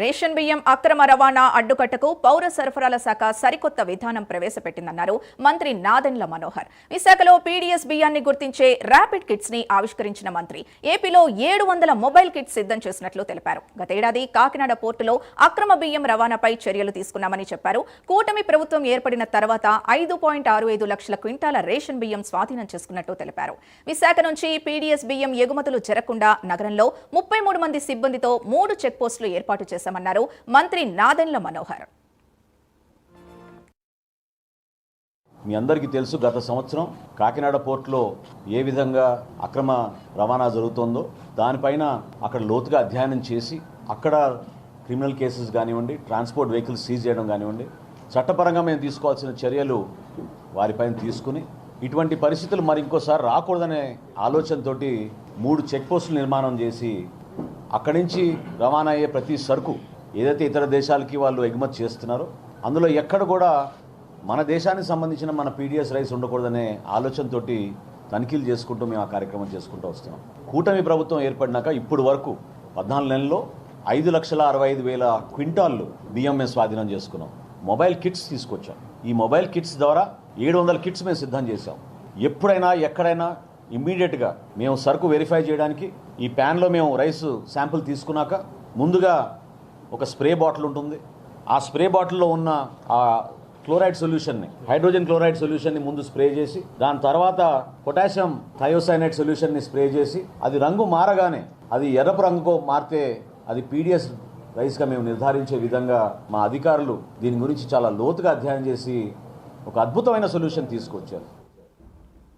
Ration బియ్యం అక్రమ రవాణా అడ్డుకట్టకు పౌర సరఫరాల శాఖ సరికొత్త విధానం ప్రవేశపెట్టిందన్నారు మంత్రి నాదెండ్ల మనోహర్. విశాఖలో పీడీఎస్ బియ్యాన్ని గుర్తించే ర్యాపిడ్ కిట్స్ ని ఆవిష్కరించిన మంత్రి ఏపీలో 700 మొబైల్ కిట్స్ సిద్ధం చేసినట్లు తెలిపారు. గతేడాది కాకినాడ పోర్టులో అక్రమ బియ్యం రవాణాపై చర్యలు తీసుకున్నామని చెప్పారు. కూటమి ప్రభుత్వం ఏర్పడిన తర్వాత 5.65 లక్షల క్వింటాల రేషన్ బియ్యం స్వాధీనం చేసుకున్నట్టు తెలిపారు. విశాఖ నుంచి పీడీఎస్ బియ్యం ఎగుమతులు జరగకుండా నగరంలో 33 మంది సిబ్బందితో 3 చెక్ పోస్టులు ఏర్పాటు చేశామన్నారు మంత్రి నాదెండ్ల మనోహర్. మీ అందరికీ తెలుసు, గత సంవత్సరం కాకినాడ పోర్టులో ఏ విధంగా అక్రమ రవాణా జరుగుతుందో దానిపైన అక్కడ లోతుగా అధ్యయనం చేసి అక్కడ క్రిమినల్ కేసెస్ కానివ్వండి, ట్రాన్స్పోర్ట్ వెహికల్స్ సీజ్ చేయడం కానివ్వండి, చట్టపరంగా మేము తీసుకోవాల్సిన చర్యలు వారిపైన తీసుకుని ఇటువంటి పరిస్థితులు మరి ఇంకోసారి రాకూడదనే ఆలోచనతో 3 చెక్ పోస్టులు నిర్మాణం చేసి అక్కడి నుంచి రవాణా అయ్యే ప్రతి సరుకు ఏదైతే ఇతర దేశాలకి వాళ్ళు ఎగుమతి చేస్తున్నారో అందులో ఎక్కడ కూడా మన దేశానికి సంబంధించిన మన పీడీఎస్ రైస్ ఉండకూడదనే ఆలోచనతో తనిఖీలు చేసుకుంటూ మేము ఆ కార్యక్రమం చేసుకుంటూ వస్తున్నాం. కూటమి ప్రభుత్వం ఏర్పడినాక ఇప్పుడు వరకు 14 నెలల్లో 5,65,000 క్వింటాళ్ళు బియ్యం మేము స్వాధీనం చేసుకున్నాం. మొబైల్ కిట్స్ తీసుకొచ్చాం. ఈ మొబైల్ కిట్స్ ద్వారా 700 కిట్స్ మేము సిద్ధం చేశాం. ఎప్పుడైనా ఎక్కడైనా ఇమ్మీడియట్గా మేము సరుకు వెరిఫై చేయడానికి ఈ ప్యాన్లో మేము రైస్ శాంపుల్ తీసుకున్నాక ముందుగా ఒక స్ప్రే బాటిల్ ఉంటుంది. ఆ స్ప్రే బాటిల్లో ఉన్న ఆ క్లోరైడ్ సొల్యూషన్ని, హైడ్రోజన్ క్లోరైడ్ సొల్యూషన్ని ముందు స్ప్రే చేసి దాని తర్వాత పొటాషియం థయోసైనైడ్ సొల్యూషన్ని స్ప్రే చేసి అది రంగు మారగానే అది ఎర్రపు రంగుకు మారితే అది పీడీఎస్ రైస్గా మేము నిర్ధారించే విధంగా మా అధికారులు దీని గురించి చాలా లోతుగా అధ్యయనం చేసి ఒక అద్భుతమైన సొల్యూషన్ తీసుకొచ్చారు.